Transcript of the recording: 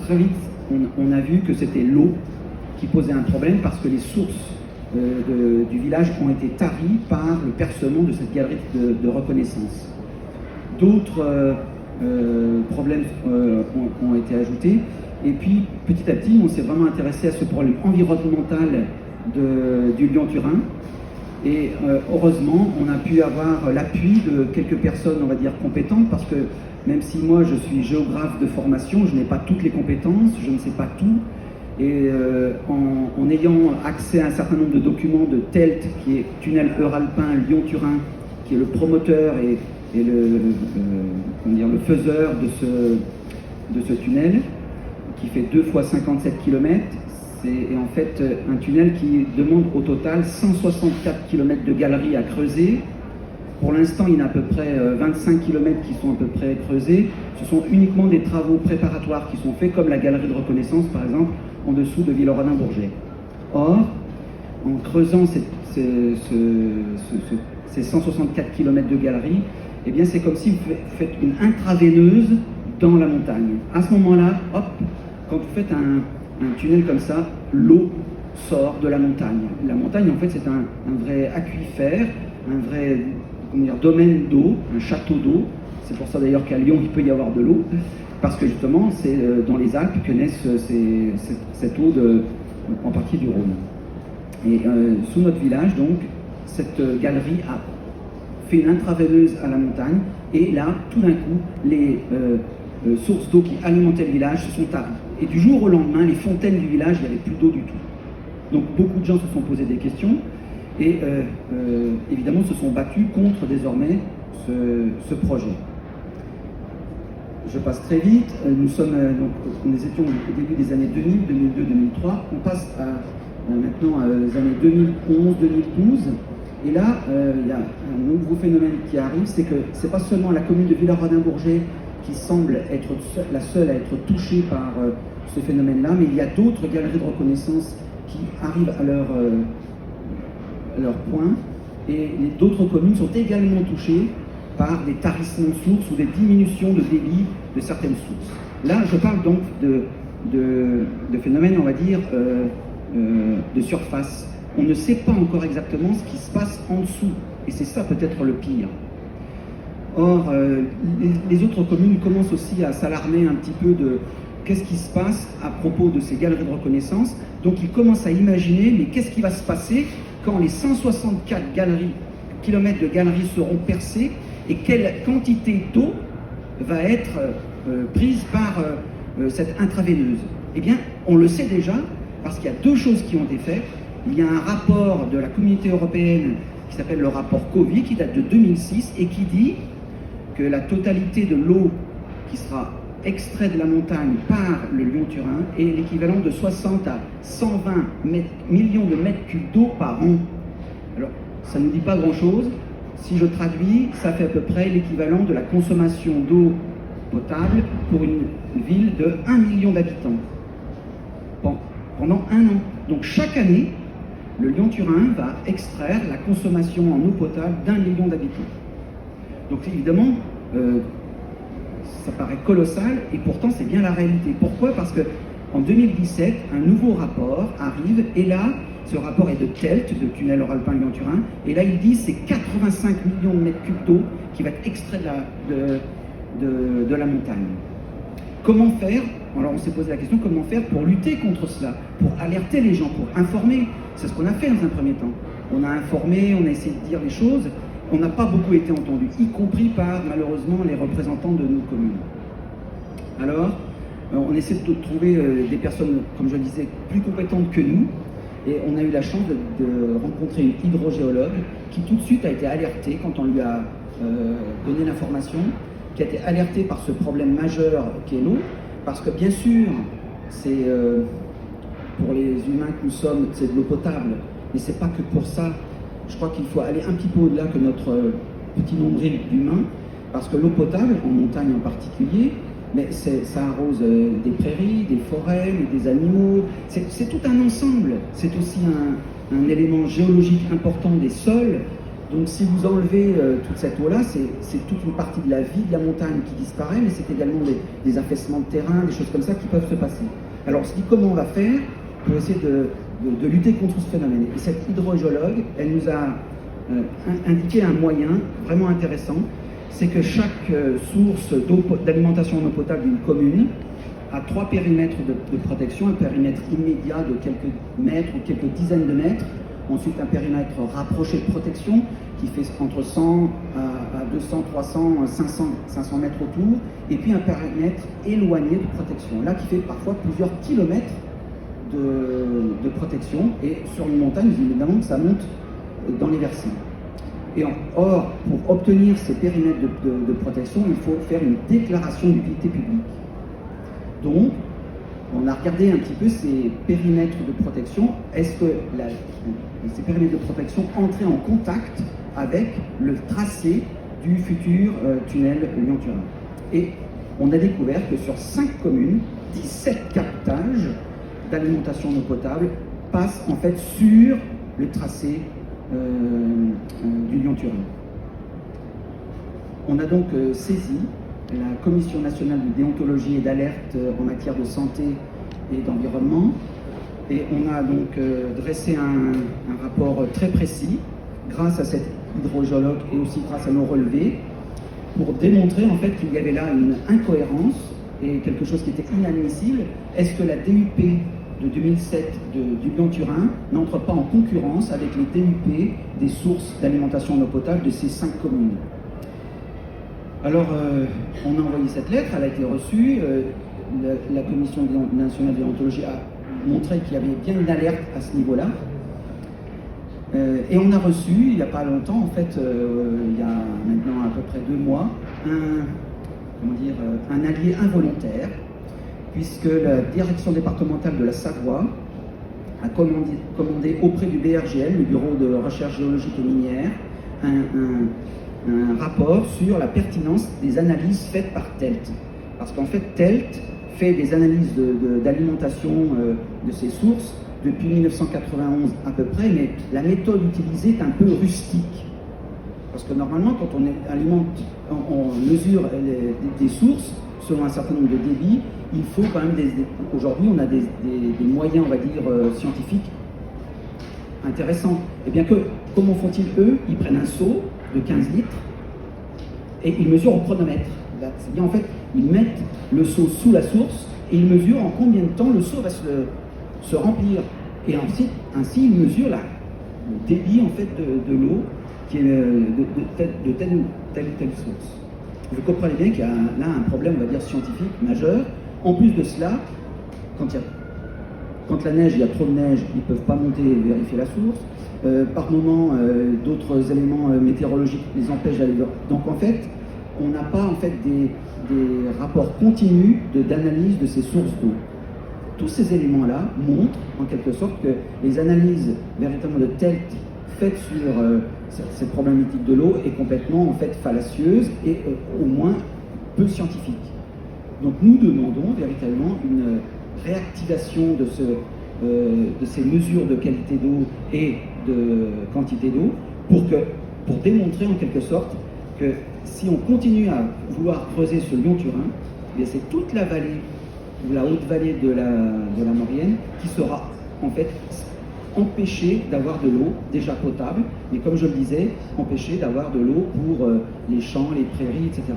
très vite, on a vu que c'était l'eau qui posait un problème parce que les sources du village ont été taries par le percement de cette galerie de reconnaissance. D'autres problèmes ont été ajoutés. Et puis, petit à petit, on s'est vraiment intéressé à ce problème environnemental du Lyon-Turin. Et heureusement, on a pu avoir l'appui de quelques personnes, on va dire, compétentes, parce que même si moi, je suis géographe de formation, je n'ai pas toutes les compétences, je ne sais pas tout. Et en ayant accès à un certain nombre de documents de TELT, qui est Tunnel Euralpin Lyon-Turin, qui est le promoteur et le faiseur de ce tunnel, qui fait 2 fois 57 km. C'est en fait un tunnel qui demande au total 164 km de galeries à creuser. Pour l'instant, il y en a à peu près 25 km qui sont à peu près creusés. Ce sont uniquement des travaux préparatoires qui sont faits, comme la galerie de reconnaissance, par exemple, en dessous de Villerodin-Bourget. Or, en creusant ces 164 km de galeries, eh bien, c'est comme si vous faites une intraveineuse dans la montagne. À ce moment-là, hop, quand vous faites un tunnel comme ça, l'eau sort de la montagne. La montagne, en fait, c'est un vrai aquifère, un vrai domaine d'eau, un château d'eau. C'est pour ça d'ailleurs qu'à Lyon, il peut y avoir de l'eau, parce que justement, c'est dans les Alpes que naissent cette eau en partie du Rhône. Et sous notre village, donc, cette galerie a fait une intraveineuse à la montagne, et là, tout d'un coup, les sources d'eau qui alimentaient le village se sont taries. Et du jour au lendemain, les fontaines du village, il n'y avait plus d'eau du tout. Donc beaucoup de gens se sont posés des questions et évidemment se sont battus contre désormais ce projet. Je passe très vite. Nous étions au début des années 2000, 2002, 2003. On passe maintenant aux années 2011, 2012. Et là, il y a un nouveau phénomène qui arrive, c'est que ce n'est pas seulement la commune de Villerodin-Bourget qui semble être la seule à être touchée par ce phénomène-là, mais il y a d'autres galeries de reconnaissance qui arrivent à leur point, et d'autres communes sont également touchées par des tarissements de sources ou des diminutions de débit de certaines sources. Là, je parle donc de phénomènes, on va dire, de surface. On ne sait pas encore exactement ce qui se passe en dessous, et c'est ça peut-être le pire. Or, les autres communes commencent aussi à s'alarmer un petit peu de qu'est-ce qui se passe à propos de ces galeries de reconnaissance. Donc ils commencent à imaginer, mais qu'est-ce qui va se passer quand les 164 kilomètres de galeries seront percés, et quelle quantité d'eau va être prise par cette intraveineuse? Eh bien, on le sait déjà, parce qu'il y a deux choses qui ont été faites. Il y a un rapport de la Communauté européenne qui s'appelle le rapport Covey, qui date de 2006, et qui dit que la totalité de l'eau qui sera extraite de la montagne par le Lyon-Turin est l'équivalent de 60 à 120 millions de mètres cubes d'eau par an. Alors, ça ne nous dit pas grand-chose. Si je traduis, ça fait à peu près l'équivalent de la consommation d'eau potable pour une ville de 1 million d'habitants. Bon, pendant un an. Donc chaque année, le Lyon-Turin va extraire la consommation en eau potable d'1 million d'habitants. Donc évidemment, ça paraît colossal, et pourtant c'est bien la réalité. Pourquoi? Parce qu'en 2017, un nouveau rapport arrive, et là, ce rapport est de TELT, de Tunnel Euralpin Lyon-Turin, et là il dit c'est 85 millions de mètres cubes d'eau qui va être extrait de la montagne. Comment faire? Alors on s'est posé la question, comment faire pour lutter contre cela, pour alerter les gens, pour informer? C'est ce qu'on a fait dans un premier temps. On a informé, on a essayé de dire les choses. On n'a pas beaucoup été entendu, y compris par, malheureusement, les représentants de nos communes. Alors, on essaie de trouver des personnes, comme je le disais, plus compétentes que nous, et on a eu la chance de rencontrer une hydrogéologue qui tout de suite a été alertée quand on lui a donné l'information, qui a été alertée par ce problème majeur qu'est l'eau, parce que bien sûr, c'est pour les humains que nous sommes, c'est de l'eau potable, mais c'est pas que pour ça. Je crois qu'il faut aller un petit peu au-delà que notre petit nombril d'humains, parce que l'eau potable, en montagne en particulier, mais ça arrose des prairies, des forêts, des animaux. C'est tout un ensemble. C'est aussi un élément géologique important des sols. Donc si vous enlevez toute cette eau-là, c'est toute une partie de la vie de la montagne qui disparaît, mais c'est également des affaissements de terrain, des choses comme ça qui peuvent se passer. Alors on se dit comment on va faire pour essayer de lutter contre ce phénomène. Et cette hydrogéologue, elle nous a indiqué un moyen vraiment intéressant, c'est que chaque source d'alimentation en eau potable d'une commune a 3 périmètres de protection, un périmètre immédiat de quelques mètres ou quelques dizaines de mètres, ensuite un périmètre rapproché de protection qui fait entre 100 à 200, 300, 500 mètres autour, et puis un périmètre éloigné de protection, là qui fait parfois plusieurs kilomètres de protection, et sur une montagne, évidemment que ça monte dans les versants. Et or, pour obtenir ces périmètres de protection, il faut faire une déclaration d'utilité publique. Donc, on a regardé un petit peu ces périmètres de protection. Est-ce que ces périmètres de protection entraient en contact avec le tracé du futur tunnel Lyon-Turin? Et on a découvert que sur 5 communes, 17 captages d'alimentation en eau potable passent en fait sur le tracé du Lyon-Turin. On a donc saisi la Commission nationale de déontologie et d'alerte en matière de santé et d'environnement, et on a donc dressé un rapport très précis grâce à cette hydrogéologue et aussi grâce à nos relevés pour démontrer en fait qu'il y avait là une incohérence et quelque chose qui était inadmissible. Est-ce que la DUP de 2007 du Lyon-Turin n'entre pas en concurrence avec les DUP des sources d'alimentation en eau potable de ces 5 communes? Alors, on a envoyé cette lettre, elle a été reçue, la Commission nationale de déontologie a montré qu'il y avait bien une alerte à ce niveau-là, et on a reçu, il n'y a pas longtemps, en fait, il y a maintenant à peu près 2 mois, un allié involontaire, puisque la direction départementale de la Savoie a commandé auprès du BRGL, le Bureau de recherche géologique et minière, un rapport sur la pertinence des analyses faites par TELT. Parce qu'en fait, TELT fait des analyses d'alimentation de ces sources depuis 1991 à peu près, mais la méthode utilisée est un peu rustique. Parce que normalement, quand on mesure des sources selon un certain nombre de débits, il faut quand même aujourd'hui, on a des moyens, on va dire, scientifiques intéressants. Et bien que, comment font-ils eux? Ils prennent un seau de 15 litres et ils mesurent au chronomètre. C'est-à-dire, en fait, ils mettent le seau sous la source et ils mesurent en combien de temps le seau va se remplir. Et ensuite, ainsi, ils mesurent le débit, en fait, de l'eau qui est de telle ou telle source. Vous comprenez bien qu'il y a là un problème, on va dire, scientifique majeur. En plus de cela, quand la neige, il y a trop de neige, ils ne peuvent pas monter et vérifier la source. Par moment, d'autres éléments météorologiques les empêchent d'aller voir. Donc en fait, on n'a pas en fait des rapports continus d'analyse de ces sources d'eau. Tous ces éléments-là montrent en quelque sorte que les analyses véritablement de TELT faites sur cette problématique de l'eau est complètement en fait fallacieuse et au moins peu scientifique. Donc nous demandons véritablement une réactivation de ces mesures de qualité d'eau et de quantité d'eau pour démontrer en quelque sorte que si on continue à vouloir creuser ce Lyon-Turin, eh c'est toute la vallée ou la haute vallée de la Maurienne qui sera en fait empêchée d'avoir de l'eau déjà potable, mais comme je le disais, empêchée d'avoir de l'eau pour les champs, les prairies, etc.